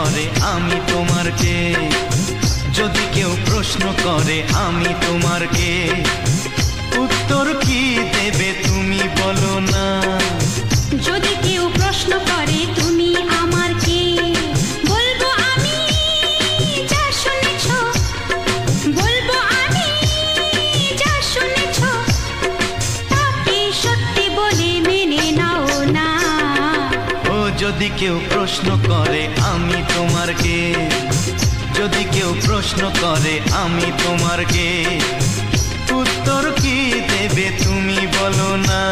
করে আমি তোমার কে, যদি কেউ প্রশ্ন করে আমি তোমার কে, উত্তর কি দেবে তুমি বলো না। যদি কেউ প্রশ্ন করে তুমি আমার কে, বলবো আমি যা শুনেছ, বলবো আমি যা শুনেছ, তাকে সত্যি বলে মেনে নাও না। ও যদি কেউ প্রশ্ন করে আমি তোমার কে, যদি কেউ প্রশ্ন করে আমি তোমার কে, উত্তর কি দেবে তুমি বলো না।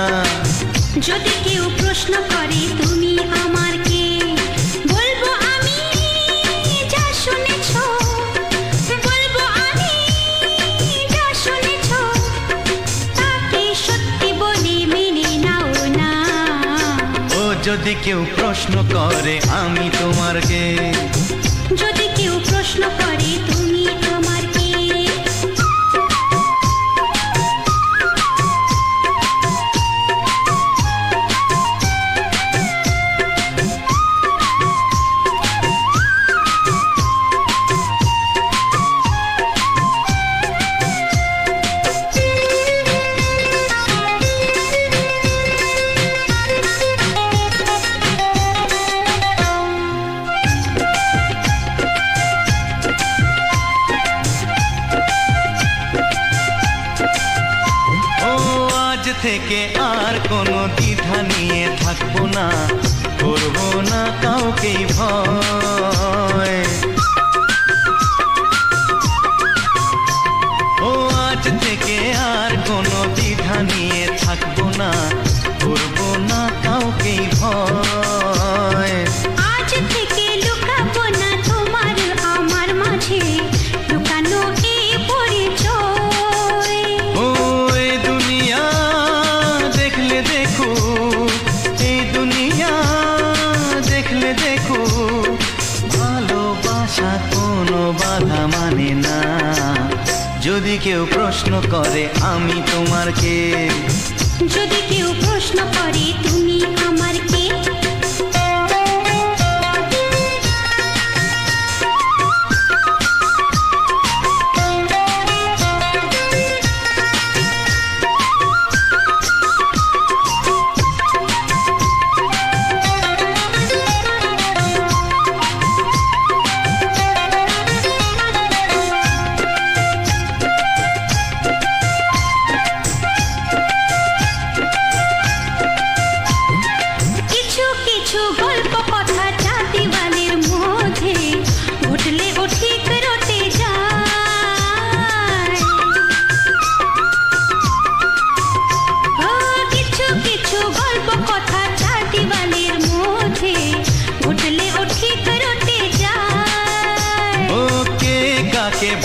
যদি কেউ প্রশ্ন করে তুমি আমার কে, বলবো আমি যা শুনেছ, বলবো আমি যা শুনেছ, তাকে সত্যি বলে মেনে নাও না। ও যদি কেউ প্রশ্ন করে আমি তোমার কে, যদি কেউ প্রশ্ন করে তুমি আমার কে। থেকে আর কোনো দ্বিধা নিয়ে থাকবো না, করবো না কাউকেই ভয়। ও আজ থেকে আর কোনো দ্বিধা নিয়ে থাকবো না, করবো না কাউকেই ভয়। আজ থেকে লুকাবো না তোমার আমার মাঝে লুকানো এই পরিচয়। ও এই দুনিয়া দেখলে দেখো, এই দুনিয়া দেখলে দেখো, ভালোবাসা কোনো বাধা মানে না। যদি কেউ প্রশ্ন করে আমি তোমার কে, যদি কেউ প্রশ্ন করে তুমি আমার কে।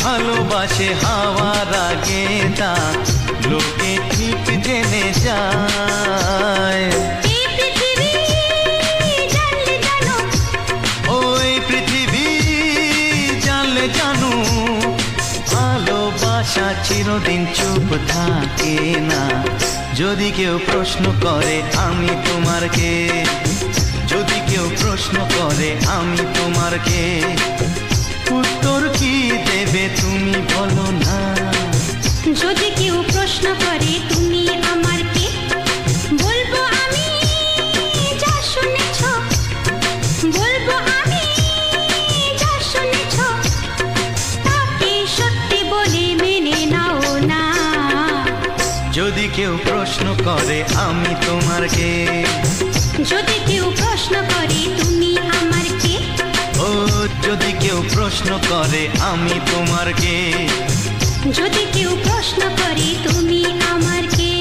ভালোবাসে হাওয়ার আগে তা লোকে ঠিক জেনে যায়। এই পৃথিবী জানলে জানো, ওই পৃথিবী জানলে জানো, ভালোবাসা চিরদিন চুপ থাকে না। যদি কেউ প্রশ্ন করে আমি তোমার কে, যদি কেউ প্রশ্ন করে আমি তোমার কে, উত্তর কি দেবে তুমি বলো না। যদি কেউ প্রশ্ন করে তুমি আমার কে, বলবো আমি যা শুনেছ, বলবো আমি যা শুনেছ, তাকে সত্যি বলে মেনে নাও না। যদি কেউ প্রশ্ন করে আমি তোমার কে, যদি কেউ প্রশ্ন করে তুমি আমার কে। ও যদি কেউ প্রশ্ন করে আমি তোমার কে, যদি কেউ প্রশ্ন করে তুমি আমার কে।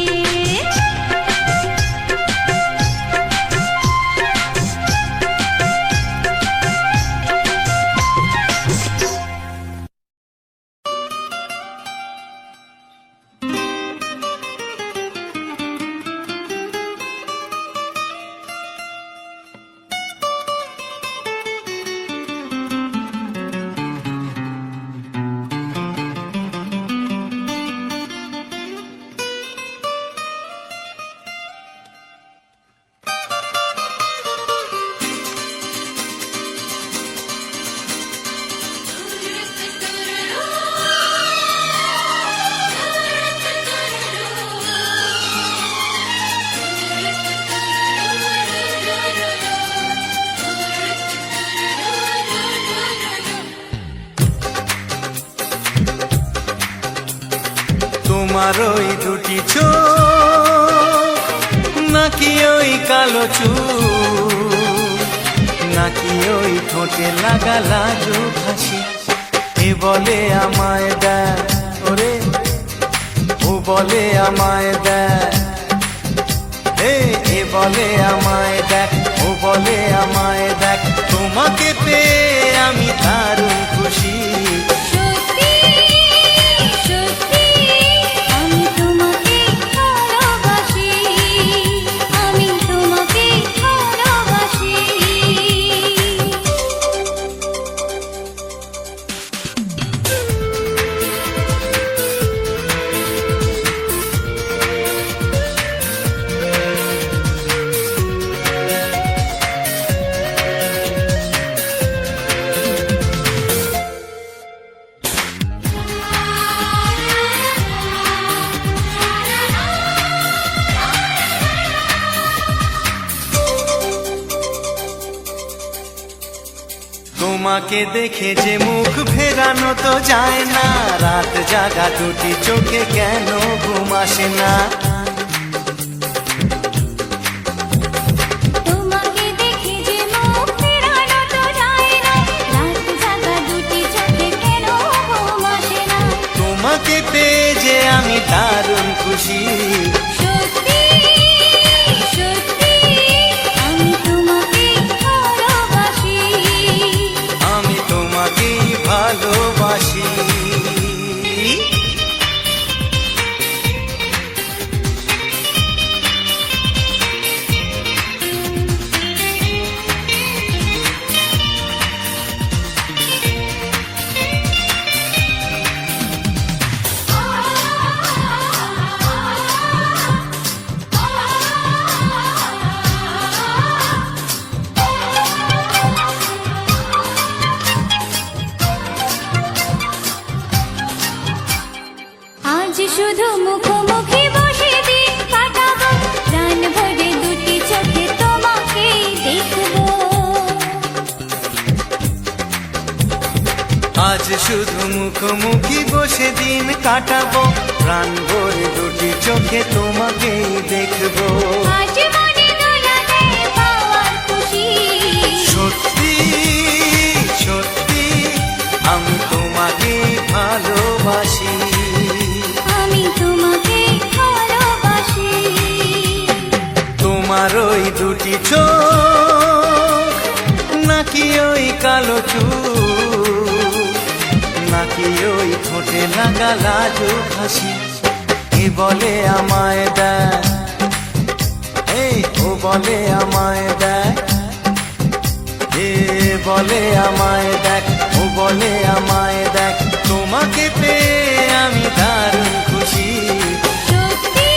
তোমার ওই দুটি চোখ, নাকি ওই কালো চুল, নাকি ওই ঠোঁটে লাগা লাজুক হাসি। এ বলে আমায় দেয়, ওরে ও বলে আমায় দেয়, এ বলে আমায় দেখ, ও বলে আমায় দেখ, তোমাকে পেয়ে আমি দারুণ খুশি। সত্যি সত্যি আমি তোমাকে ভালোবাসি, আমি তোমাকে ভালোবাসি। তোমাকে দেখে যে মুখ ফেরানো তো যায় না, রাত জাগা দুটি চোখে কেন ঘুম আসে না। তোমাকে দেখে যে মুখ ফেরানো তো যায় না, রাত জাগা দুটি চোখে কেন ঘুম আসে না। তোমাকে পেয়ে যে আমি দারুণ খুশি। সত্যি সত্যি আমি তোমাকে ভালোবাসি, আমি তোমাকেই ভালোবাসি। আজ শুধু মুখোমুখি বসে দিন কাটাবো, প্রাণ ভরে দুটি চোখে তোমাকে দেখবো। আজ শুধু মুখোমুখি বসে দিন কাটাবো, প্রাণ ভরে দুটি চোখে তোমাকেই দেখবো। আজ মনে দোলাতে পাওয়ার খুশি। সত্যি সত্যি আমি তোমাকেই ভালোবাসি। আমি তোমাকে ভালোবাসি। তোমার ওই দুটি চোখ, নাকি ওই কালো চুল, নাকি ওই ঠোঁটে লাগা লাজুক হাসি। এ বলে আমায় দেয়, ও বলে আমায় দেয়, এ বলে আমায় দেখ, ও বলে আমায় দেখ, তোমাকে পেয়ে আমি দারুণ খুশি। সত্যি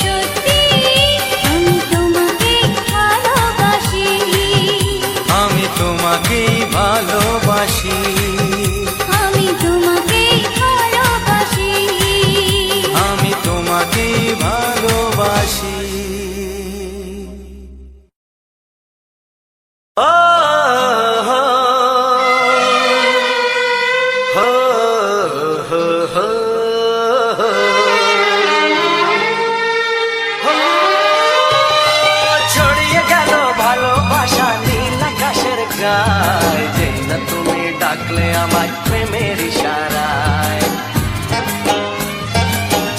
সত্যি আমি তোমাকে ভালোবাসি, আমি তোমাকেই ভালোবাসি। আমি তোমাকে ভালোবাসি। আমি তোমাকেই ভালোবাসি। ও হো হো হো হো হো। ছড়িয়ে গেল ভালোবাসা নীল আকাশের গায়ে, যেই না তুমি ডাকলে আমায় প্রেমের ইশারায়।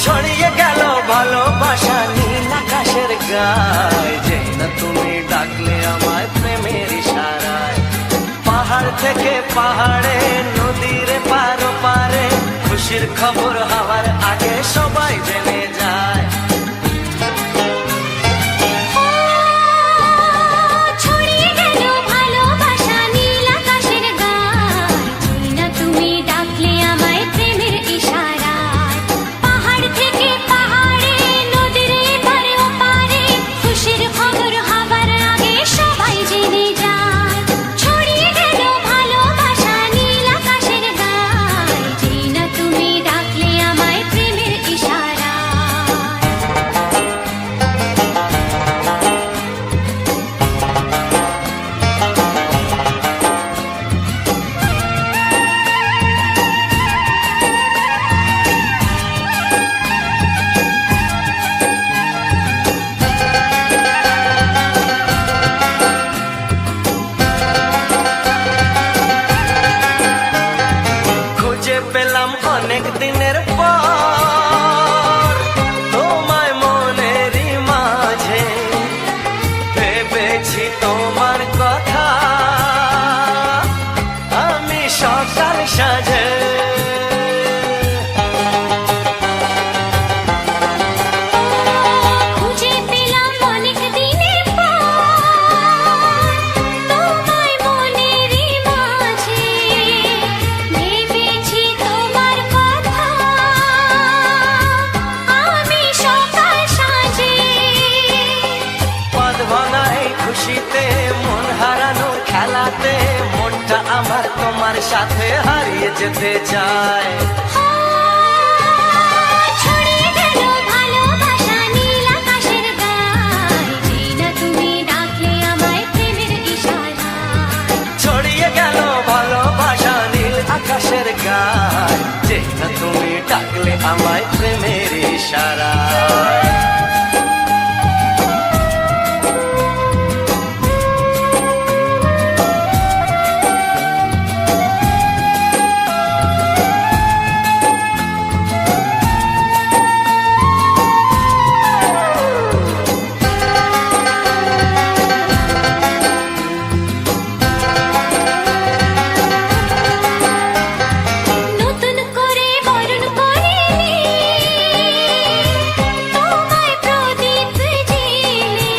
ছড়িয়ে গেল ভালোবাসা নীল আকাশের গায়ে, যেই না তুমি ডাকলে আমায় প্রেমের ইশারায়। পাহাড় থেকে পাহাড়ে, নদীর পারো পারে, খুশির খবর হওয়ার আগে সবাই জেনে যায়। ছড়িয়ে গেল ভালোবাসা নীল আকাশের গায়ে, যেই না তুমি ডাকলে আমায় প্রেমের ইশারায়। পাহাড় থেকে পাহাড়ে, নদীর এপারে ওপারে, খুশির খবর হবার আগে সবাই জেনে যায়। ছড়িয়ে গেল ভালোবাসা নীল আকাশের গায়ে, যেই না তুমি ডাকলে আমায় প্রেমের ইশারায়। সাথে হারিয়ে যেতে চায়। ছড়িয়ে গেল ভালোবাসা নীল আকাশের গায়, যেই না তুমি ডাকলে আমায় প্রেমের ইশারায়। ছড়িয়ে গেল ভালোবাসা নীল আকাশের গায়, যেই না তুমি ডাকলে আমায় প্রেমের ইশারায়। নতুন করে বরণ করিনি তোমায় প্রদীপ জেলে,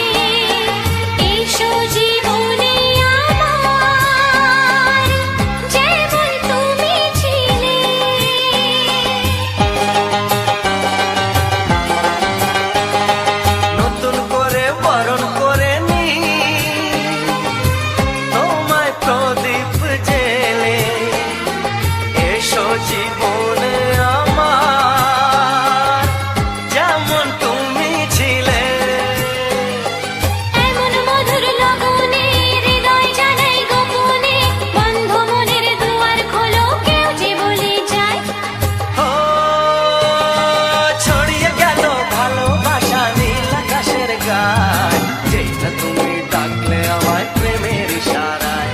এসো জীবনে আমার যেমন তুমি ছিলে। নতুন করে বরণ করে নি তোমায় প্রদীপ জেলে, এসো জীবনে আমার যেমন তুমি ছিলে। এমন মধুর লগনে হৃদয় জানাই গোপনে, বন্ধ মনের দুয়ার খোলো কেউ যে বলে যায়। ও ছড়িয়ে গেল ভালোবাসা নীল আকাশের গায়, যেই না তুমি ডাকলে আমায় প্রেমের ইশারায়।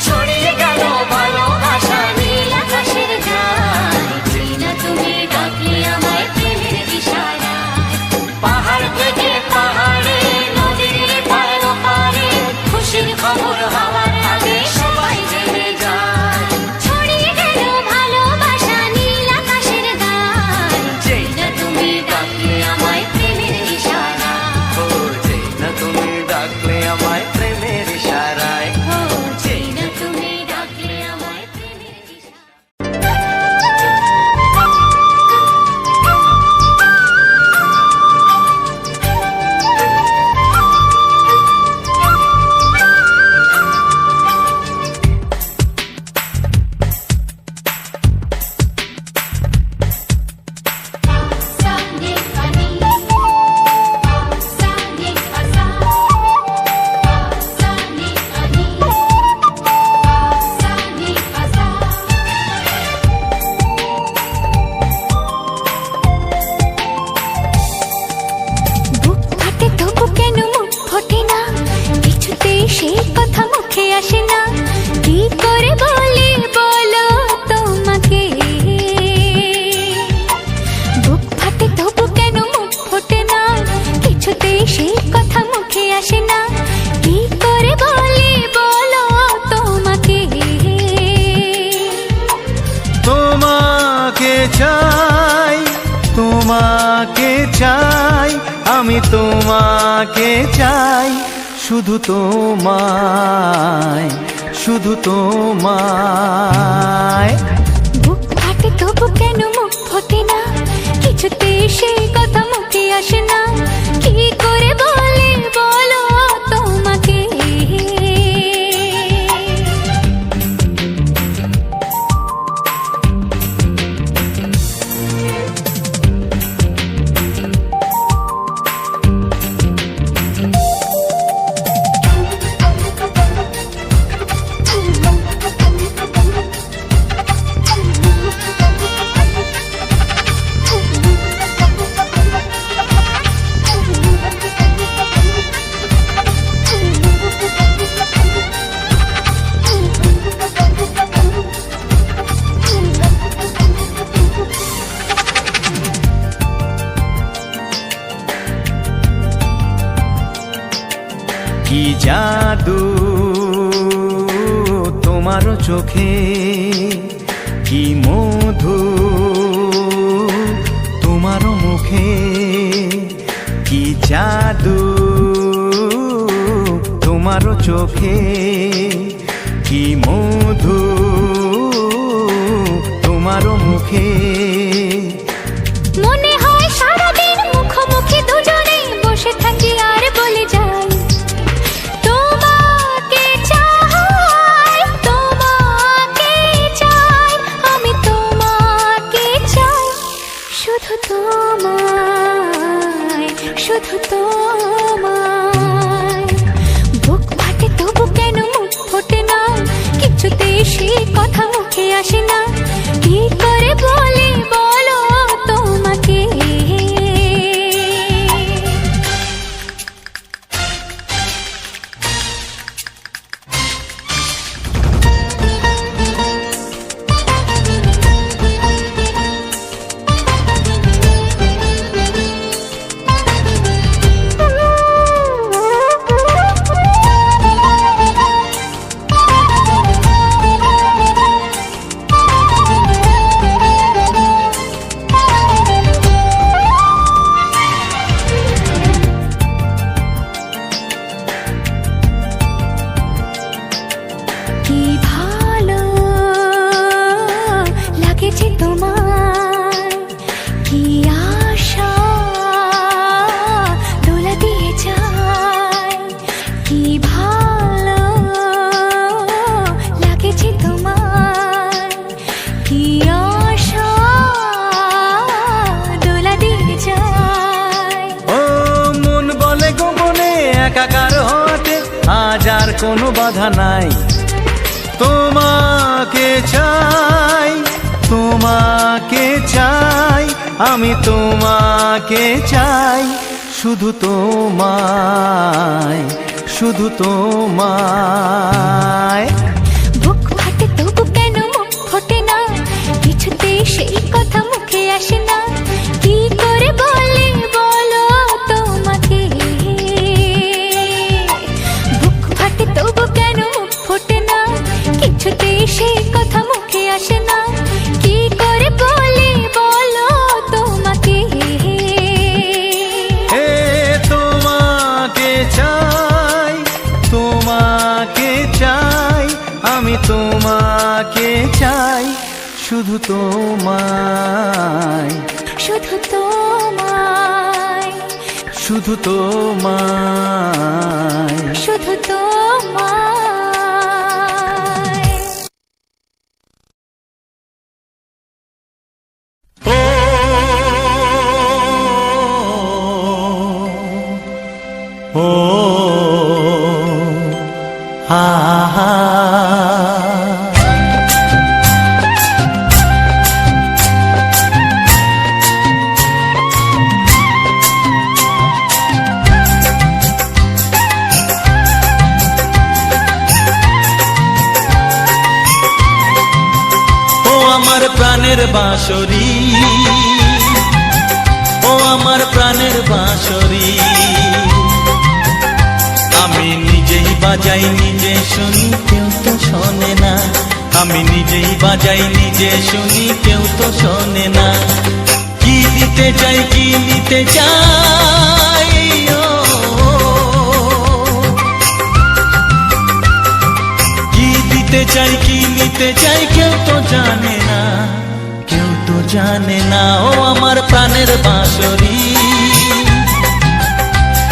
ছড়িয়ে গেল ভালোবাসা নীল আকাশের গায়, যেই না তুমি ডাকলে আমায় প্রেমের ইশারায়। পাহাড় থেকে পাহাড়ে নদীর পার ওপারে খুশির খবর হওয়ার আগে সবাই জেনে যায়। ছড়িয়ে গেল ভালোবাসা নীল আকাশের গায়, যেই না তুমি ডাকলে আমায় প্রেমের ইশারায়। ও যেই না তুমি ডাকলে আমায় প্রেমের ইশারায়। ও যেই না তুমি ডাকলে আমায় প্রেমের ইশারায়। Sani pani, sani asa, sani pani, sani asa. বুক ফাটে তবু কেন মুখ ফোটে না, কিছুতেই সেই কথা মুখে আসে না, কি করে বলি বলো তোমাকে। বুক ফাটে তবু কেন মুখ ফোটে না, কিছুতেই সেই কথা মুখে আসে না, কি করে বলি বলো তোমাকে। তোমাকে চাই, তোমাকে চাই, আমি তোমাকে চাই, শুধু তোমায়, শুধু তোমায়। বুক ফাটে তবু কেন মুখ ফোটে না, কিছুতেই সেই কথা মুখে আসে না, কি করে বলি বলো তোমাকে। কি জাদু তোমার চোখে, কি মধু তোমার মুখে, কি জাদু তোমার চোখে, কি মধু তোমার মুখে। মনে হয় সারাদিন মুখোমুখি দুজনে বসে থাকি আর বলে যাই, তোমাকে চাই, তোমাকে শুধু তোমায়, শুধু তোমায়। বুক ফাটে তবু কেন মুখ ফোটে না, কিছুতে সে কথা মুখে আসে না। কি করে বলে বলো তোমাকে, কি ভালো লাগেছে তোমার, কি আশা দোলা দিয়ে যায়। কি ভালো লাগেছে তোমার, কি আশা দোলা দিয়ে যায়। ও মন বলে গোপনে একাকার হতে আজ আর কোনো বাধা নাই। তোমাকে চাই, তোমাকে চাই, আমি তোমাকে চাই, শুধু তোমায়, শুধু তোমায়। বুক ফাটে তবু কেন মুখ ফোটে না, কিছুতে সেই কথা মুখে আসে না। কি করে বলে বলো তোমাকে, বুক ফাটে তবু কেন মুখ ফোটে না, কিছুতে সেই কথা মুখে আসে না। কি করে বলে বলো তোমাকে, হে তোমাকে চাই, তোমাকে চাই, আমি তোমাকে চাই, শুধু তোমায়, শুধু তোমায়, শুধু তোমায়। শুধু তোমায়। ও ও হা হা। আমার প্রাণের বাঁশরি, ও আমার প্রাণের বাঁশরি, আমি নিজেই বাজাই নিজে শুনি কেউ তো শোনে না। আমি নিজেই বাজাই নিজে শুনি কেউ তো শোনে না। কি দিতে চাই, কি নিতে চাই, ও কি দিতে চাই, কি নিতে চাই, কেউ তো জানে না, কেউ তো জানে না। ও আমার প্রাণের বাঁশরি,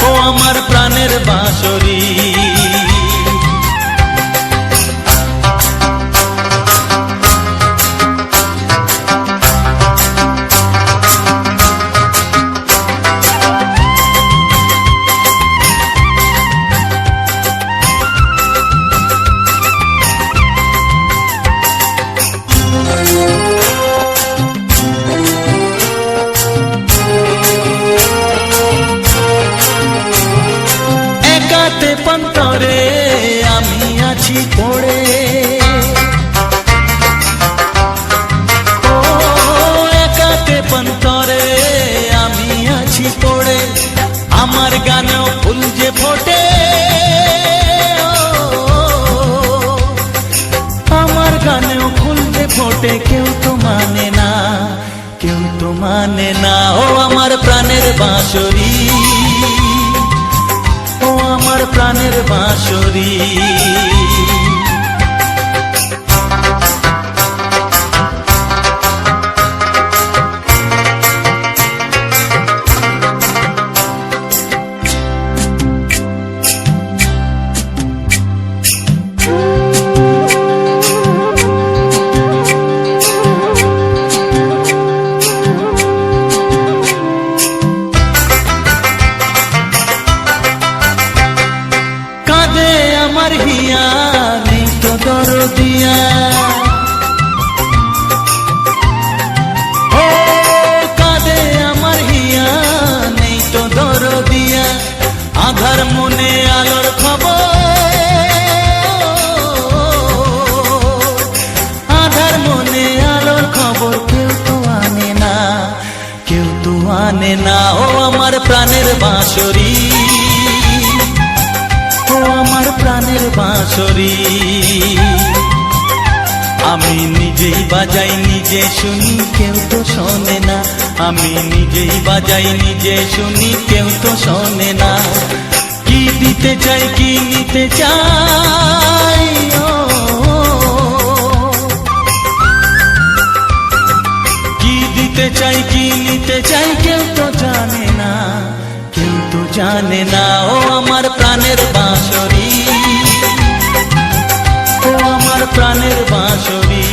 ও আমার প্রাণের বাঁশরি। পন্তরে আমি আছি পড়ে, ও একাতে পন্তরে আমি আছি পড়ে। আমার গানেও ফুল যে ফোটে, আমার গানেও ফুল যে ফোটে, কেউ তো মানে না, কেউ তো মানে না। ও আমার প্রাণের বাঁশরি, ও আমার প্রাণের বাঁশরি। মানে না। ও আমার প্রাণের বাঁশরি, ও আমার প্রাণের বাঁশরি, আমি নিজেই বাজাই নিজে শুনি, কেউ তো শোনে না। আমি নিজেই বাজাই নিজে শুনি, কেউ তো শোনে না। কি দিতে চাই কি নিতে চাই, ও কি দিতে চাই কি নিতে চাই, কেউ তো জানে না, কেউ তো জানে না। ও আমার প্রাণের বাঁশরি, ও আমার প্রাণের বাঁশরি,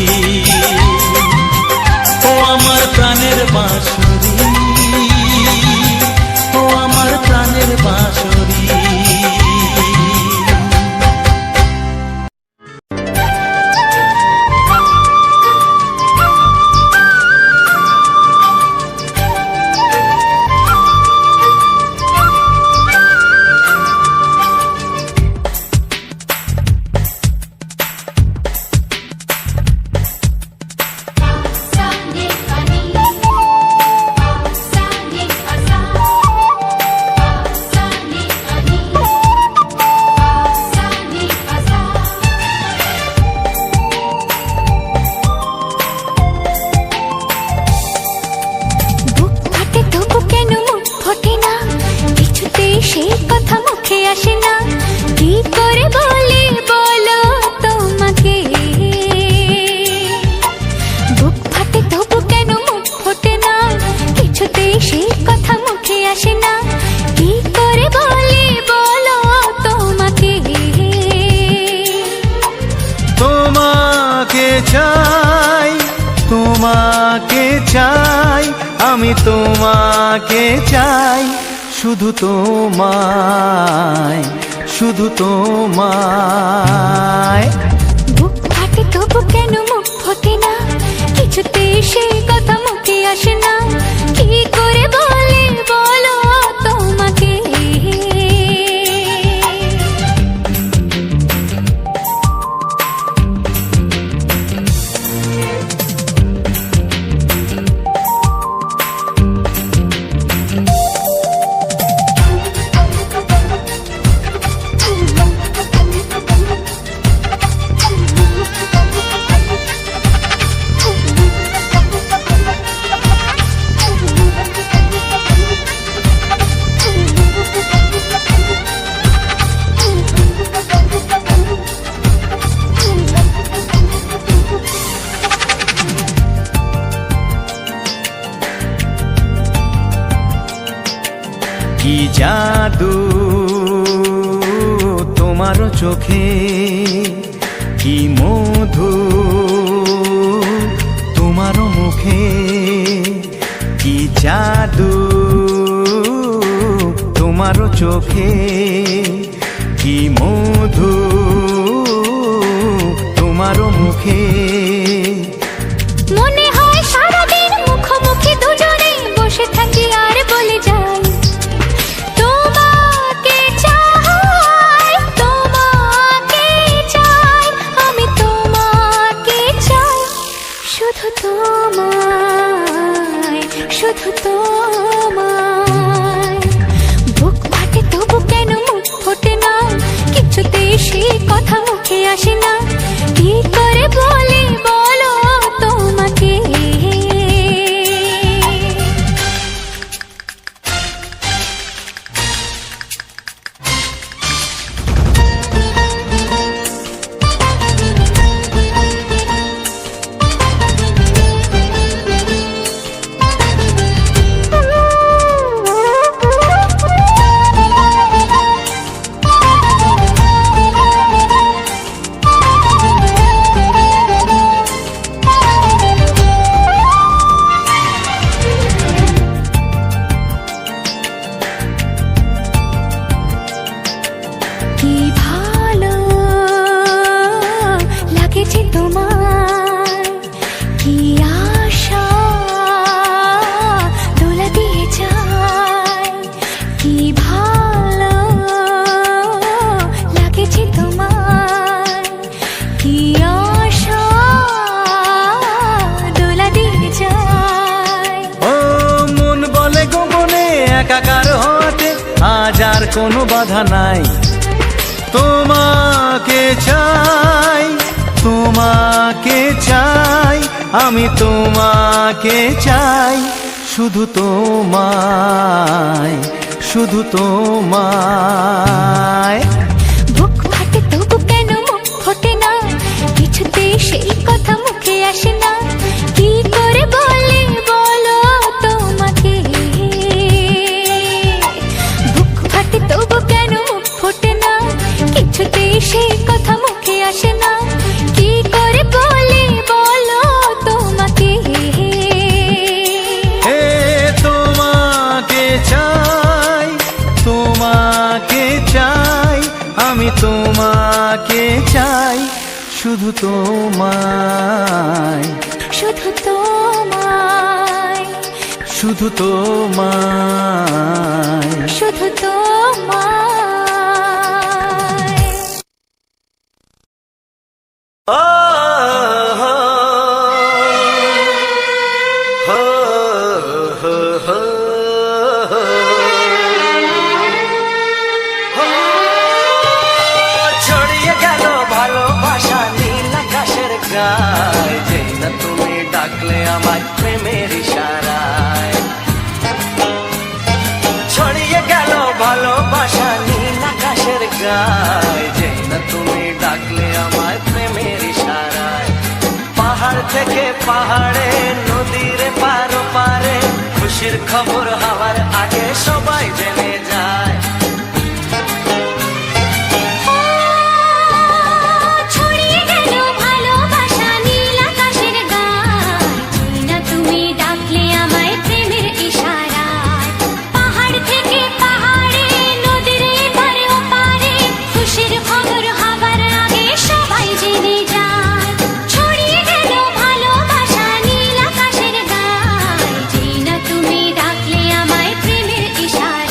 ও আমার প্রাণের বাঁশরি, ও আমার প্রাণের বাঁশরি। তোমাকে চাই, আমি তোমাকে চাই, শুধু তোমায়, শুধু তোমায়। বুক ফাটে তবু কেন মুখ ফোটে না, কিছুতে সে কথা মুখে আসে না, কি করে বলি বলো তোমাকে। কি জাদু তোমার চোখে, কি মধু তোমার মুখে, কি জাদু তোমার চোখে, কি মধু তোমার মুখে। মনে হয় সারাদিন মুখোমুখি দুজনে বসে থাকি আর বলে যাই তোমাকে চাই, তোমাকে চাই, আমি তোমাকে চাই, শুধু তোমায়, শুধু তোমায়। বুক ফাটে তবু কেন মুখ ফোটে না, কিছুতে সে কথা মুখে আসে না, কি করে বলি বলো তোমাকে। একা কারো হাতে আজ আর কোনো বাধা নাই। তোমাকে চাই, তোমাকে চাই, আমি তোমাকে চাই, শুধু তোমায়, শুধু তোমায়। বুক ফাটে তবু কেন মুখ ফোটে না, কিছুতে সেই কথা মুখে আসে না, কি করে বলে বলো তোমাকে। বুক ফাটে তবু কেন মুখ ফোটে না, কিছুতে সেই কথা মুখে আসে না, কি করে বলে বলো তোমাকে। হে তোমাকে চাই, তোমাকে চাই, আমি তোমাকে চাই, শুধু তোমায়, শুধু তোমায়, শুধু তোমায়। শুধু তোমায়। ও হো হো হো হো ছড়িয়ে গেল ভালোবাসা নীল আকাশের গায়, যেই না তুমি ডাকলে আমায় প্রেমের ইশারায়। ছড়িয়ে গেল ভালোবাসা নীল আকাশের গায়, যেই না তুমি ডাকলে আমায় প্রেমের ইশারায়। পাহাড় থেকে পাহাড়ে, নদীর পার পারে, খুশির খবর হওয়ার আগে সবাই জেনে যায়। ছড়িয়ে গেল ভালোবাসা নীল আকাশের গায়, যেই না তুমি ডাকলে আমায় প্রেমের ইশারায়। পাহাড় থেকে পাহাড়ে, নদীর এপারে ওপারে, খুশির খবর হবার আগে সবাই জেনে যায়। ছড়িয়ে গেল ভালোবাসা নীল আকাশের গায়, যেই না তুমি ডাকলে আমায় প্রেমের ইশারায়।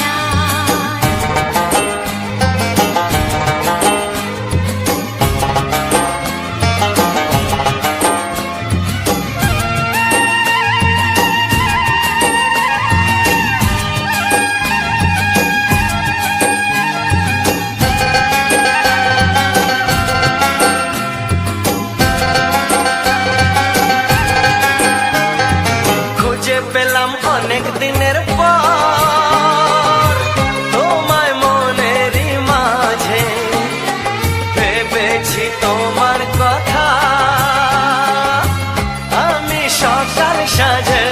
খুঁজে পেলাম অনেক দিনের পর তোমায় মনেরই মাঝে, ভেবেছি তোমার কথা আমি সকাল সাজে।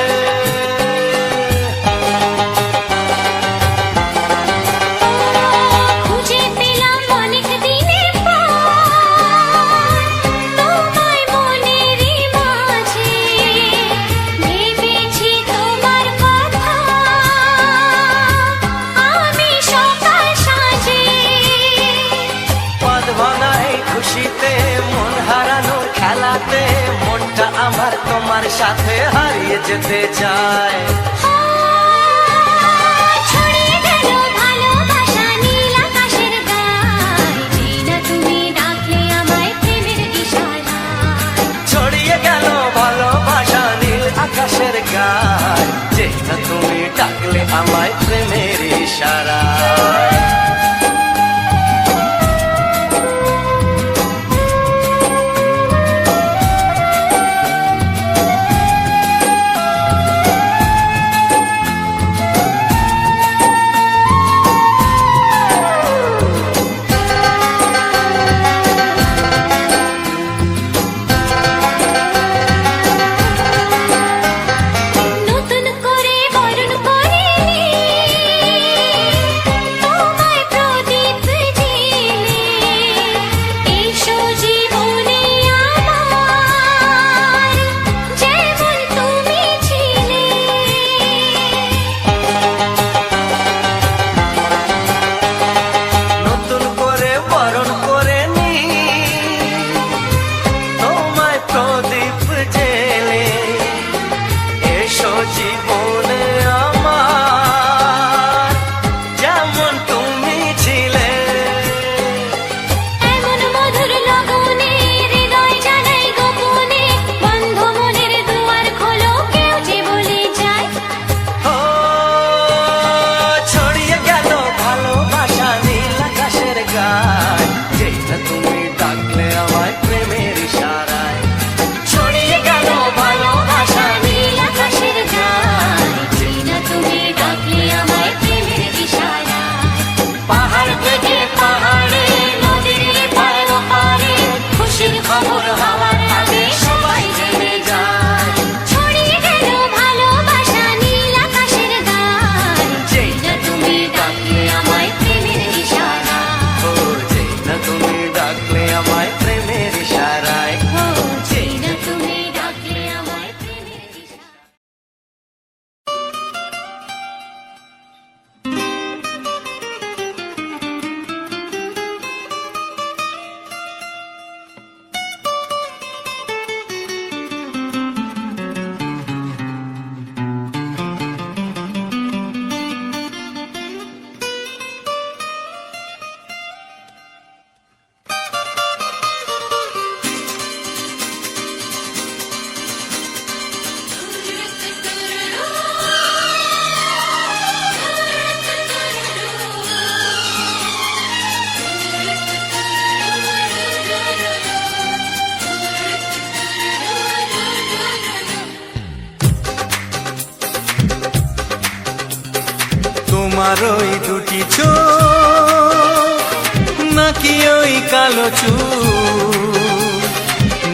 খুঁজে পেলাম অনেক দিনের পর তোমায় মনেরই মাঝে, ভেবেছি তোমার কথা আমি সকাল সাজে। পদ ভাঙাই খুশিতে, মন হারানোর খেলাতে, মনটা আমার তোমার সাথে হারিয়ে যেতে চায়। ছড়িয়ে গেল ভালোবাসা নীল আকাশের গায়, যেই না তুমি ডাকলে আমায় প্রেমের ইশারায়। ছড়িয়ে গেল ভালোবাসা নীল আকাশের গায়, যেই না তুমি ডাকলে আমায় প্রেমের ইশারায়। নতুন করে বরণ করিনি, তোমার ওই দুটি চোখ নাকি ওই কালো চুল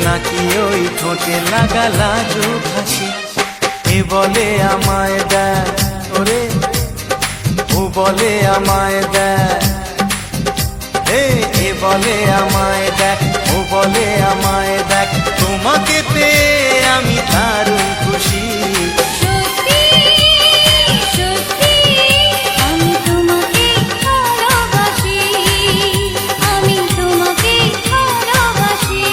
নাকি ওই ঠোঁটে লাগা লাজুক হাসি এ বলে আমায় দেয় ওরে ও বলে আমায় দেয় এ বলে আমায় দেখ ও বলে আমায় দেখ তোমাকে পেয়ে আমি দারুণ খুশি সত্যি সত্যি আমি তোমাকে ভালোবাসি আমি তোমাকে ভালোবাসি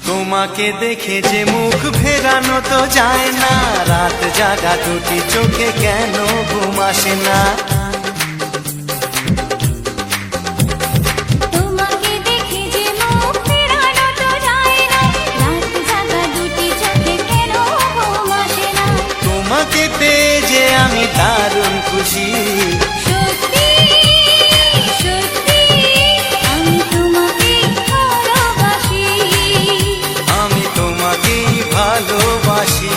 তোমাকে দেখে যে মুখ ফেরানো তো যায় না রাত জাগা দুটি চোখে কেন ঘুম আসে না তোমাকে দেখে যে মুখ ফেরানো তো যায় না রাত জাগা দুটি চোখে কেন ঘুম আসে না তোমাকে পেয়ে যে আমি দারুণ খুশি সত্যি সত্যি আমি তোমাকে ভালোবাসি আমি তোমাকেই ভালোবাসি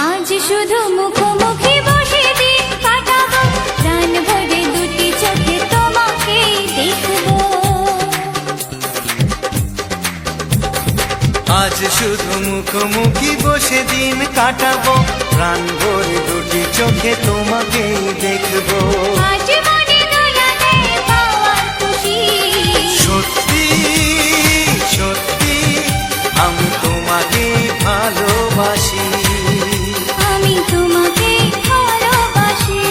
আজ শুধু মুখোমুখি বসে দিন কাটাবো প্রাণ ভরে দুটি চোখে তোমাকে দেখবো আজ শুধু মুখোমুখি বসে দিন কাটাবো প্রাণ ভরে দুটি চোখে তোমাকেই দেখবো আজ মনে দোলাতে পাওয়ার খুশি সত্যি সত্যি আমি তোমাকেই ভালোবাসি আমি তোমাকে ভালোবাসি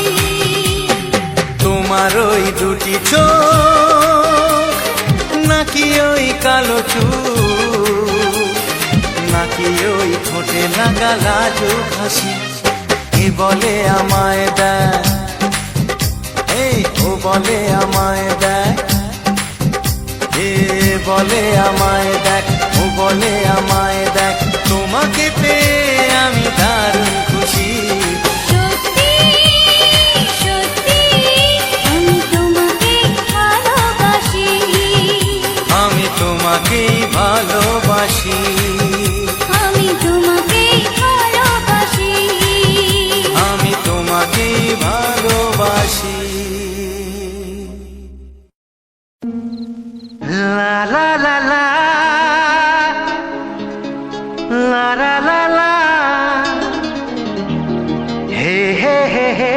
তোমার ওই দুটি চোখ নাকি ওই কালো চুল নাকি ওই ঠোঁটে লাগা লাজুক হাসি এ বলে আমায় দেয় ও বলে আমায় দেয় এ বলে আমায় দেখ ও বলে আমায় দেখ তোমাকে পেয়ে আমি দারুণ খুশি সত্যি সত্যি আমি তোমাকে ভালোবাসি আমি তোমাকেই ভালোবাসি আমি তোমাকে ভালোবাসি আমি তোমাকেই ভালোবাসি লা লা লা লা লা লা লা লা হে হে হে হে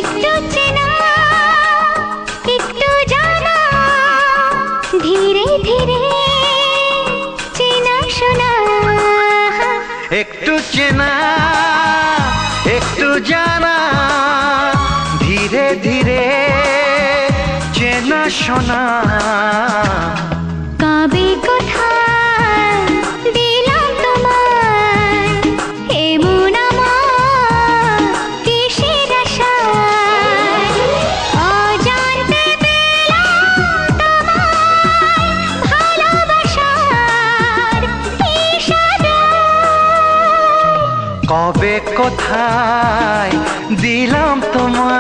একটু চেনা একটু জানা ধীরে ধীরে চেনা শোনা একটু চেনা একটু জানা ধীরে ধীরে চেনা শোনা কবে কোথায় দিলাম তোমায় এমন আমার কিসের আশায় অজান্তে পেলাম তোমায় ভালোবাসার ইশারায় কবে কোথায় দিলাম তোমায়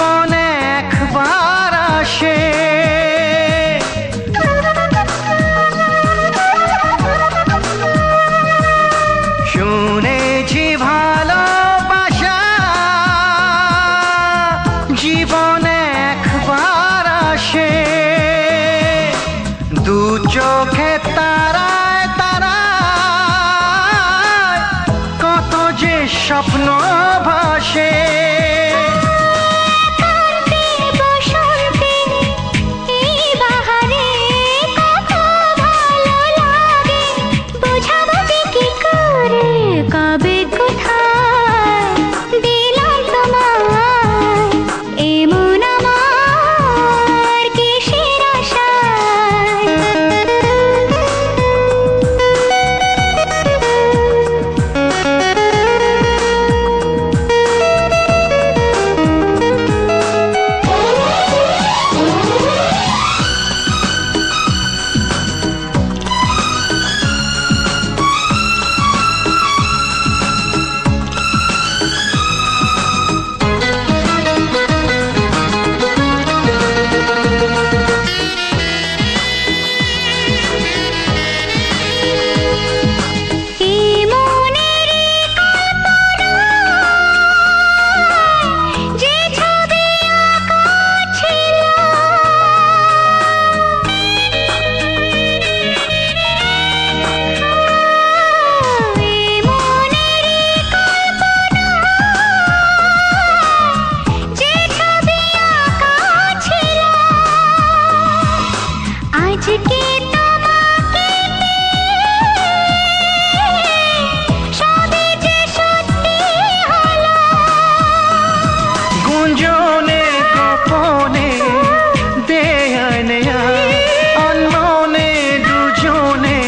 জীবনে একবার আসে, শুনেছি ভালোবাসা জীবনে একবার আসে, দু চোখে তারায় তারায় কত যে স্বপ্ন ভাসে। গুঞ্জনে গোপনে দেয়ানে অন্যনে দুজনে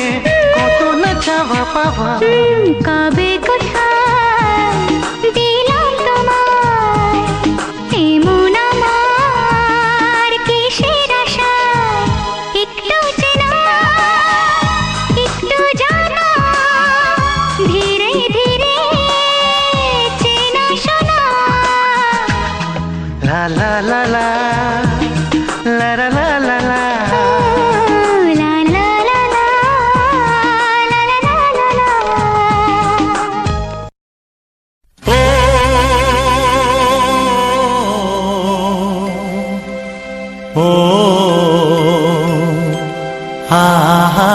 কত না চাওয়া পাওয়া। কবে কোথায় দিলাম তোমায় এমন আমার কিসের আশায়, একটু চেনা একটু জানা ধীরে ধীরে চেনা শোনা। লা লা লা লা লা লা লা লা লা। La la la la la la la la la. ও হা হা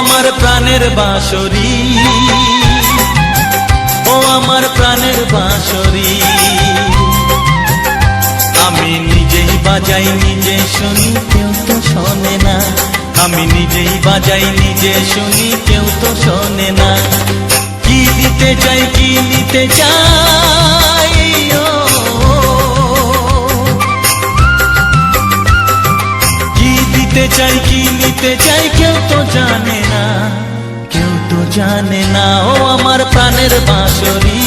আমার প্রাণের বাঁশরি, ও আমার প্রাণের বাঁশরি, আমি নিজেই বাজাই নিজে শুনি কেউ তো শোনে না, আমি নিজেই বাজাই নিজে শুনি কেউ তো শোনে না। কি দিতে চাই কি নিতে চাই ও, কি দিতে চাই কি নিতে চাই কেউ তো জানে না, কেউ তো জানে না। ও আমার প্রাণের বাঁশরি,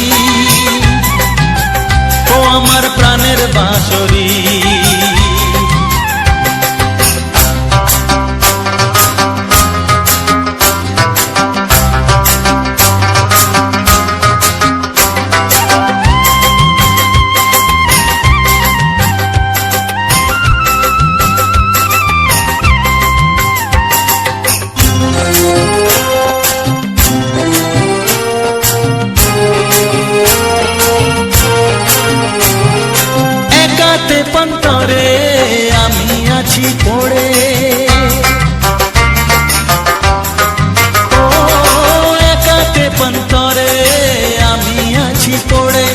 ও আমার প্রাণের বাঁশরি। পন্তরে আমি আছি পড়ে, ও একাতে পন্তরে আমি আছি পড়ে,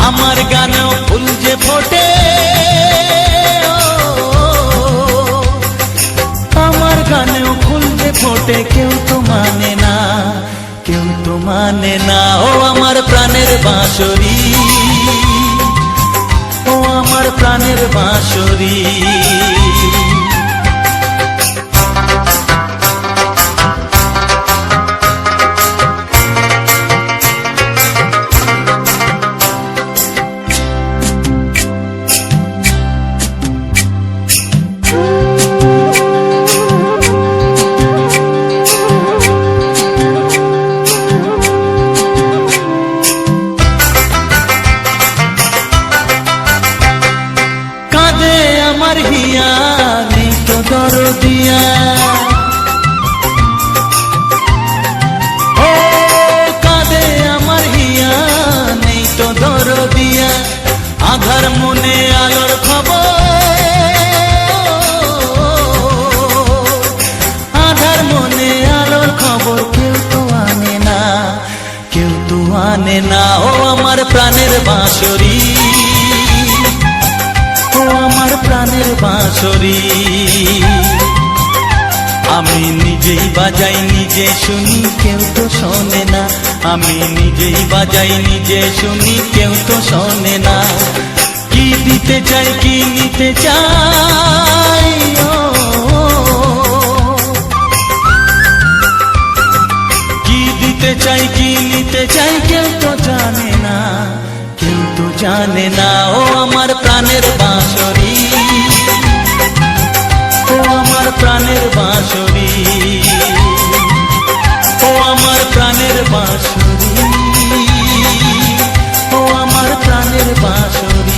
আমার গানেও ফুল যে ফোটে, আমার গানেও ফুল যে ফোটে কেউ তো মানে না, কেউ তো মানে না। ও আমার প্রাণের বাঁশরি, ও আমার প্রাণের বাঁশরি। দিয়া আধার মনে আলোর খবর, আধার মনে আলোর খবর কেউ তো আনে না, কেউ তো আনে না। ও আমার প্রাণের বাঁশরি, ও আমার প্রাণের বাঁশরি, আমি নিজেই বাজাই নিজে শুনি কেউ তো শোনে না, আমি নিজেই বাজাই নিজে শুনি কেউ তো শোনে না। কি দিতে চাই কি নিতে চাই, ও কি দিতে চাই কি নিতে চাই কেউ তো জানে না, কেউ তো জানে না। ও আমার প্রাণের বাঁশরি, ও আমার প্রাণের বাঁশরি, ও আমার প্রাণের বাঁশরি, ও আমার প্রাণের বাঁশরি।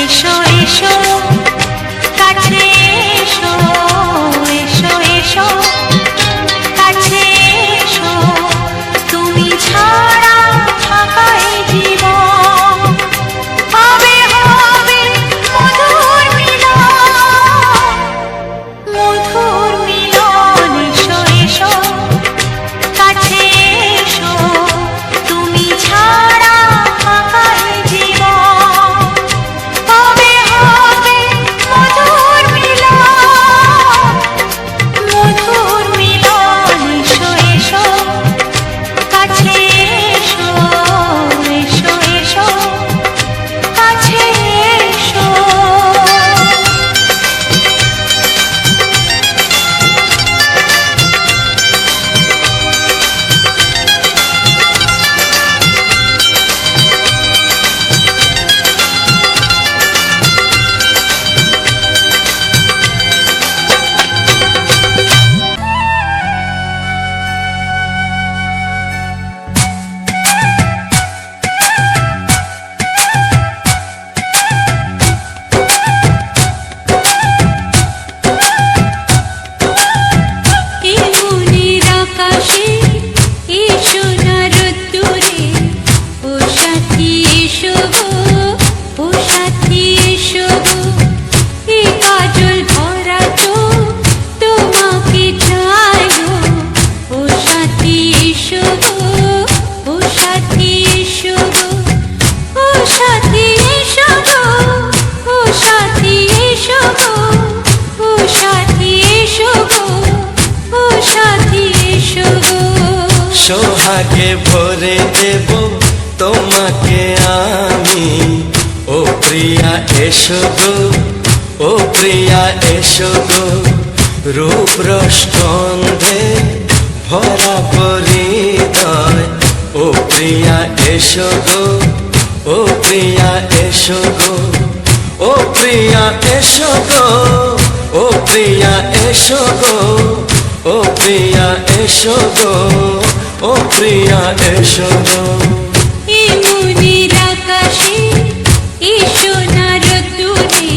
এসো এসো কাছে এসো এসো এসো কাছে এসো তুমি ছাড়া থাকা এই জীবন হবে হবে মধুর মিলন মধুর মিলন এসো এসো কাছে এসো তুমি ছাড়া থাকা এই জীবন হবে হবে মধুর মিলন মধুর মিলন এসো এসো কাছে এসো এসো এসো কাছে এসো এই মনের আকাশে এসো না রোদ্দুরে ও সাথী এসো গো ও সাথী এসো গো এই কাজল ভরা চোখ তোমাকে চাই গো ও সাথী এসো গো ও সাথী এসো গো ও সাথী এসো গো ও সাথী এসো গো ও সাথী এসো গো ও সাথী এসো গো সোহাগে ভরে দেব তোমাকে আমি ও প্রিয়া এসো গো ও প্রিয়া এসো গো রূপ রসগন্ধে ভরা পরিদয় ও প্রিয়া এসো গো ও প্রিয়া এসো গো ও প্রিয়া এসো গো ও প্রিয়া এসো গো ও প্রিয়া এসো গো ও প্রিয়া এসো গো এই মনের আকাশে এসো না রোদ্দুরে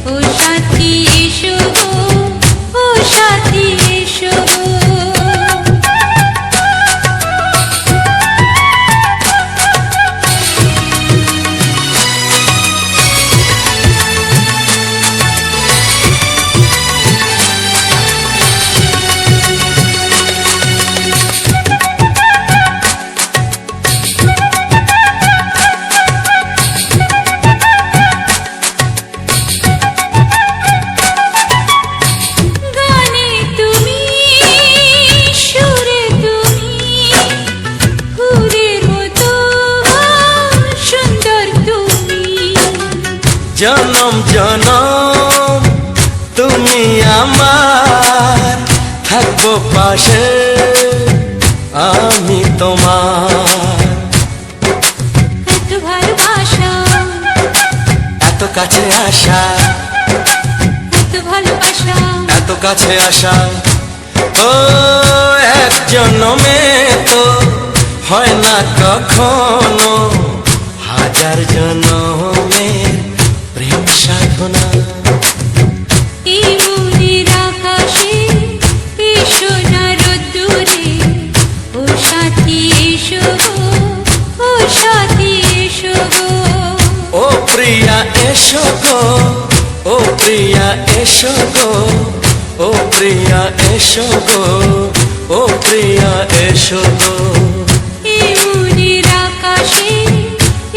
ও সাথী এসো গো ও সাথী এসো গো গানে তুমি সুরে তুমি ফুলের মতো সুন্দর তুমি জনম জনম তুমি আমার থাকবো পাশে আমি তোমার এত ভালোবাসা এত কাছে আসা এত ভালোবাসা এত কাছে আসা ও এক জন্মে তো হয় না কখনো হাজার জন্মের প্রেম সাধনা এই মনের আকাশে এসো না রোদ্দুরে ও সাথী এসো গো ও সাথী এসো গো ও প্রিয়া এসো গো ও প্রিয়া এসো গো ও প্রিয়া এসো গো ও প্রিয়া এসো গো এই মনের আকাশে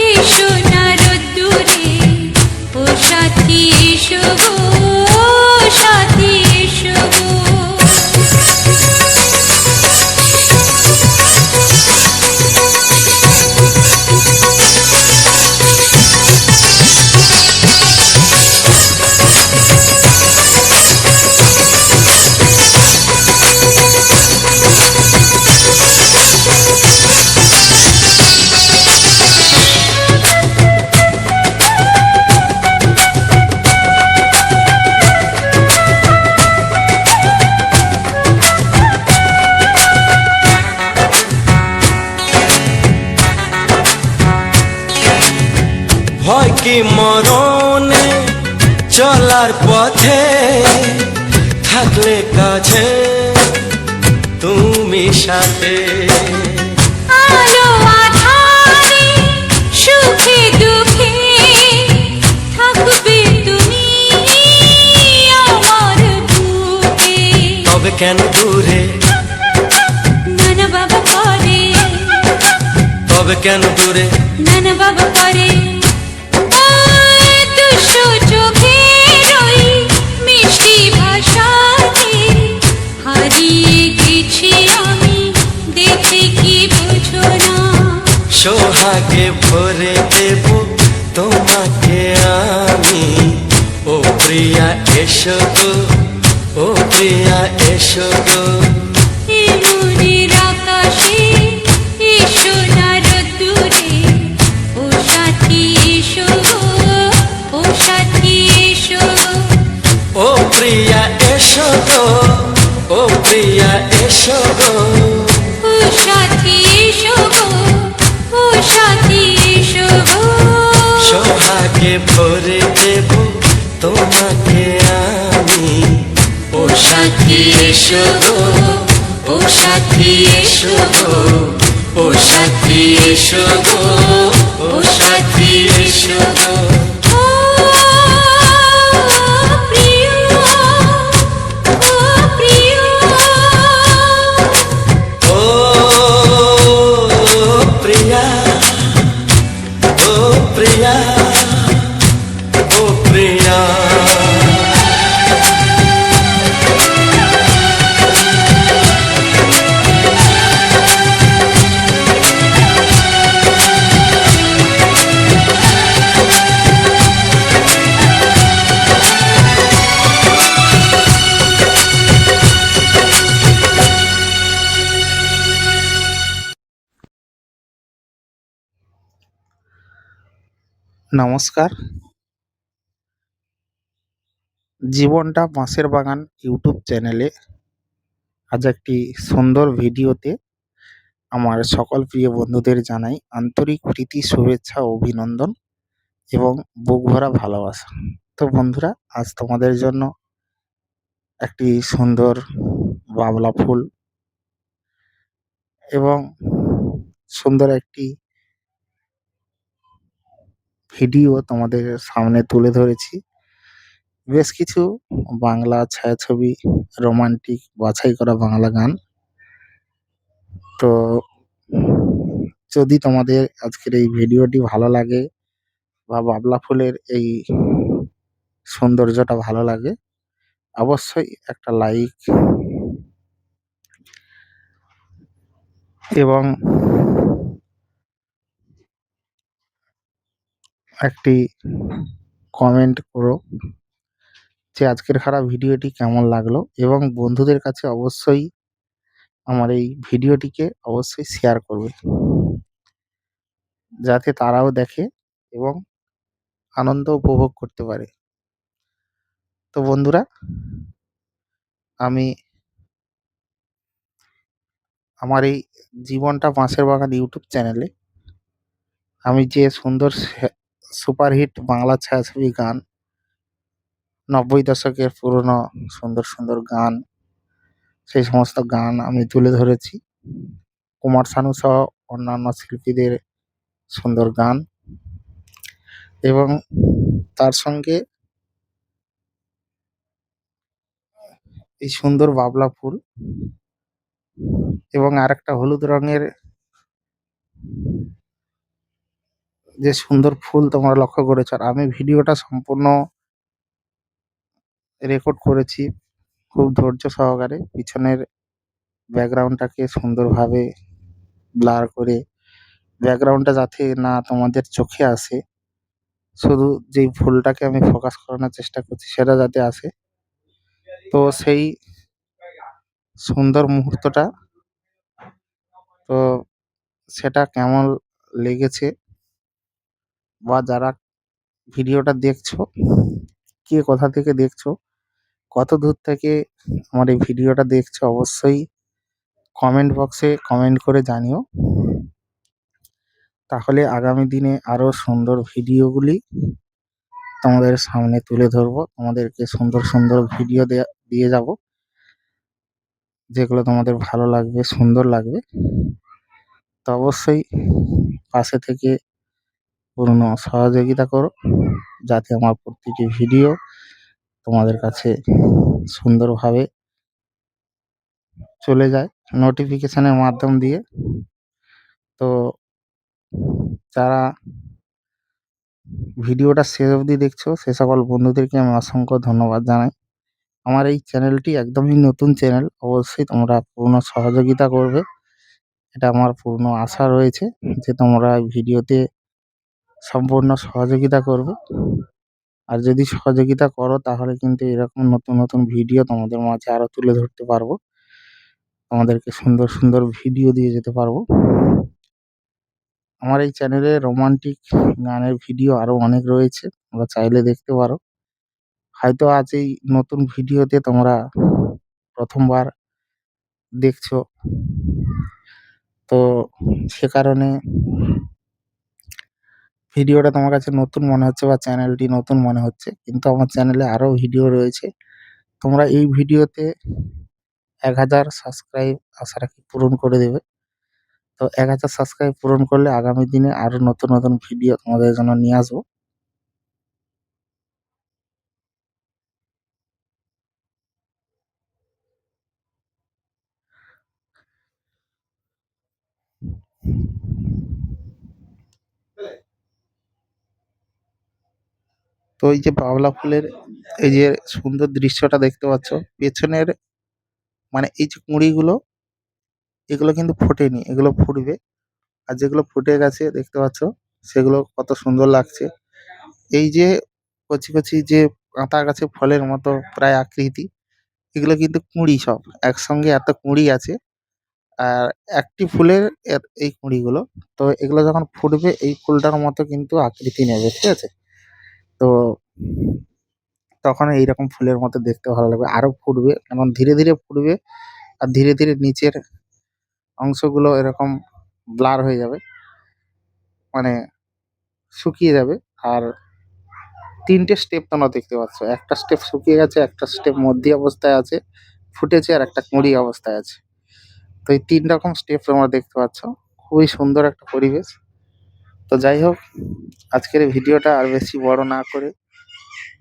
এসো না রোদ্দুরে ও সাথী এসো গো ও সাথী এসো গো ভয় কি মরণ চলার পথে থাকলে কাছে তুমি সাথে, আলো আঁধারে সুখে দুঃখে থাকবে তুমি আমার বুকে। তবে কেন দূরে, নানা বাবা করে, তবে কেন দূরে, নানা বাবা করে। ওই দুশো চোখের ওই মিষ্টি ভাষাতে হারিয়ে গেছি আমি, দেখে কি বুঝো না। সোহাগে ভরে দেব তোমাকে আমি, ও প্রিয়া এসো গো, ও প্রিয়া এসো গো। এ মনের আকাশে এসো না রোদ্দুরে, ও সাথী এসো গো, ও সাথী এসো। ও প্রিয়া এসো গো, ও প্রিয়া এসো গো। ও সাথী এসো গো, ও সাথী এসো গো। সোহাগে ভরে দেব তোমাকে আমি, ও সাথী এসো গো, ও সাথী এসো গো, ও সাথী এসো গো, ও সাথী এসো গো। ও প্রিয়, ও প্রিয়, ও প্রিয়া, ও প্রিয়া, ও প্রিয়া। নমস্কার, জীবনটা বাঁশের বাগান ইউটিউব চ্যানেলে আজ একটি সুন্দর ভিডিওতে আমার সকল প্রিয় বন্ধুদের জানাই আন্তরিক প্রীতি, শুভেচ্ছা ও অভিনন্দন এবং বুক ভরা ভালোবাসা। তো বন্ধুরা, আজ তোমাদের জন্য একটি সুন্দর বাবলা ফুল এবং সুন্দর একটি ভিডিও তোমাদের সামনে তুলে ধরেছি। বেশ কিছু বাংলা ছায়াছবি, রোমান্টিক বাছাই করা বাংলা গান। তো যদি তোমাদের আজকের এই ভিডিওটি ভালো লাগে বা বাবলা ফুলের এই সৌন্দর্যটা ভালো লাগে, অবশ্যই একটা লাইক এবং একটি কমেন্ট করো যে আজকের খারাপ ভিডিওটি কেমন লাগলো, এবং বন্ধুদের কাছে অবশ্যই আমার এই ভিডিওটিকে অবশ্যই শেয়ার করবে যাতে তারাও দেখে এবং আনন্দ উপভোগ করতে পারে। তো বন্ধুরা, আমি আমার এই জীবনটা বাঁশের বাগান ইউটিউব চ্যানেলে আমি যে সুন্দর সুপারহিট বাংলা ছায়াছবি গান, 90 দশকের পুরনো সুন্দর সুন্দর গান, সেই সমস্ত গান আমি তুলে ধরেছি। কুমার শানু সহ অন্যান্য শিল্পীদের সুন্দর গান এবং তার সঙ্গে এই সুন্দর বাবলা ফুল এবং আরেকটা হলুদ রঙের যে সুন্দর ফুল তোমরা লক্ষ্য করেছ। আর আমি ভিডিওটা সম্পূর্ণ রেকর্ড করেছি খুব ধৈর্য সহকারে, পিছনের ব্যাকগ্রাউন্ডটাকে সুন্দরভাবে ব্লার করে, ব্যাকগ্রাউন্ডটা যাতে না তোমাদের চোখে আসে, শুধু যেই ফুলটাকে আমি ফোকাস করানোর চেষ্টা করছি সেটা যাতে আসে। তো সেই সুন্দর মুহূর্তটা, তো সেটা কেমন লেগেছে বা যারা ভিডিওটা দেখছো, কে কোথা থেকে দেখছো, কত দূর থেকে আমার এই ভিডিওটা দেখছো, অবশ্যই কমেন্ট বক্সে কমেন্ট করে জানিও। তাহলে আগামী দিনে আরও সুন্দর ভিডিওগুলি তোমাদের সামনে তুলে ধরবো, তোমাদেরকে সুন্দর সুন্দর ভিডিও দিয়ে যাব, যেগুলো তোমাদের ভালো লাগবে, সুন্দর লাগবে। তো অবশ্যই পাশে থেকে পূর্ণ সহযোগিতা করো, যাতে আমার প্রতিটি ভিডিও তোমাদের কাছে সুন্দরভাবে চলে যায় নোটিফিকেশনের মাধ্যম দিয়ে। তো যারা ভিডিওটা শেষ অবধি দেখছো, সে সকল বন্ধুদেরকে আমি অসংখ্য ধন্যবাদ জানাই। আমার এই চ্যানেলটি একদমই নতুন চ্যানেল, অবশ্যই তোমরা পূর্ণ সহযোগিতা করবে। এটা আমার পূর্ণ আশা রয়েছে যে তোমরা এই ভিডিওতে সম্পূর্ণ সহযোগিতা করবে। আর যদি সহযোগিতা করো তাহলে কিন্তু এরকম নতুন নতুন ভিডিও তোমাদের মাঝে আরো তুলে ধরতে পারবো। তোমাদেরকে সুন্দর সুন্দর ভিডিও দিয়ে যেতে পারবো। আমার এই চ্যানেলে রোমান্টিক গানের ভিডিও আরো অনেক রয়েছে, তোমরা চাইলে দেখতে পারো। হয়তো আজ এই নতুন ভিডিওতে তোমরা প্রথমবার দেখছো, তো সে কারণে ভিডিওটা তোমার কাছে নতুন মনে হচ্ছে বা চ্যানেলটি নতুন মনে হচ্ছে, কিন্তু আমার চ্যানেলে আরো ভিডিও রয়েছে। তোমরা এই ভিডিওতে ১,০০০ সাবস্ক্রাইব আশা রাখি পূরণ করে দেবে। তো ১,০০০ সাবস্ক্রাইব পূরণ করলে আগামী দিনে আরো নতুন নতুন ভিডিও তোমাদের জন্য নিয়ে আসবো। তো এই যে বাবলা ফুলের এই যে সুন্দর দৃশ্যটা দেখতে পাচ্ছ পেছনের, মানে এই যে কুঁড়িগুলো, এগুলো কিন্তু ফোটেনি, এগুলো ফুটবে। আর যেগুলো ফুটে গেছে দেখতে পাচ্ছ, সেগুলো কত সুন্দর লাগছে। এই যে কচি কচি যে কাঁটা গাছে ফলের মতো প্রায় আকৃতি, এগুলো কিন্তু কুঁড়ি সব একসঙ্গে, এত কুঁড়ি আছে। আর একটি ফুলের এই কুঁড়িগুলো, তো এগুলো যখন ফুটবে এই ফুলটার মতো কিন্তু আকৃতি নেবে, ঠিক আছে? তো তখন এইরকম ফুলের মতো দেখতে ভালো লাগবে, আরো ফুটবে, এমন ধীরে ধীরে ফুটবে। আর ধীরে ধীরে নিচের অংশগুলো এরকম ব্লার হয়ে যাবে, মানে শুকিয়ে যাবে। আর ৩ টে স্টেপ তোমরা দেখতে পাচ্ছ, একটা স্টেপ শুকিয়ে গেছে, একটা স্টেপ মধ্যি অবস্থায় আছে, ফুটেছে, আর একটা কুঁড়ি অবস্থায় আছে। তো এই ৩ রকম স্টেপ তোমরা দেখতে পাচ্ছ। খুবই সুন্দর একটা পরিবেশ। তো যাই হোক, আজকের এই ভিডিওটা আর বেশি বড় না করে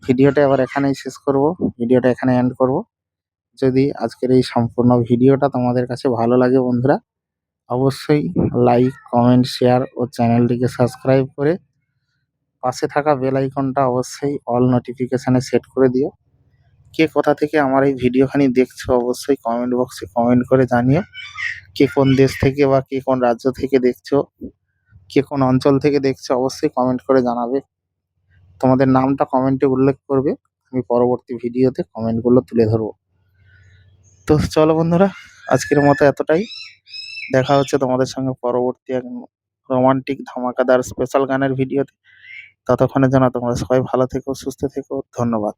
ভিডিওটা আবার এখানেই শেষ করব। ভিডিওটা এখানে এন্ড করব। যদি আজকের এই সম্পূর্ণ ভিডিওটা তোমাদের কাছে ভালো লাগে বন্ধুরা, অবশ্যই লাইক, কমেন্ট, শেয়ার ও চ্যানেলটিকে সাবস্ক্রাইব করে পাশে থাকা বেল আইকনটা অবশ্যই অল নোটিফিকেশনে সেট করে দিও। কে কোথা থেকে আমার এই ভিডিওখানি দেখছো অবশ্যই কমেন্ট বক্সে কমেন্ট করে জানিও। কে কোন দেশ থেকে বা কে কোন রাজ্য থেকে দেখছো, কে কোন অঞ্চল থেকে দেখছো, অবশ্যই কমেন্ট করে জানাবে। তোমাদের নামটা কমেন্টে উল্লেখ করবে, আমি পরবর্তী ভিডিওতে কমেন্টগুলো তুলে ধরবো। তো চলো বন্ধুরা, আজকের মতো এতটাই। দেখা হচ্ছে তোমাদের সঙ্গে পরবর্তী এক রোমান্টিক ধামাকাদার স্পেশাল গানের ভিডিওতে। ততক্ষণের জন্য তোমরা সবাই ভালো থেকো, সুস্থ থেকো। ধন্যবাদ।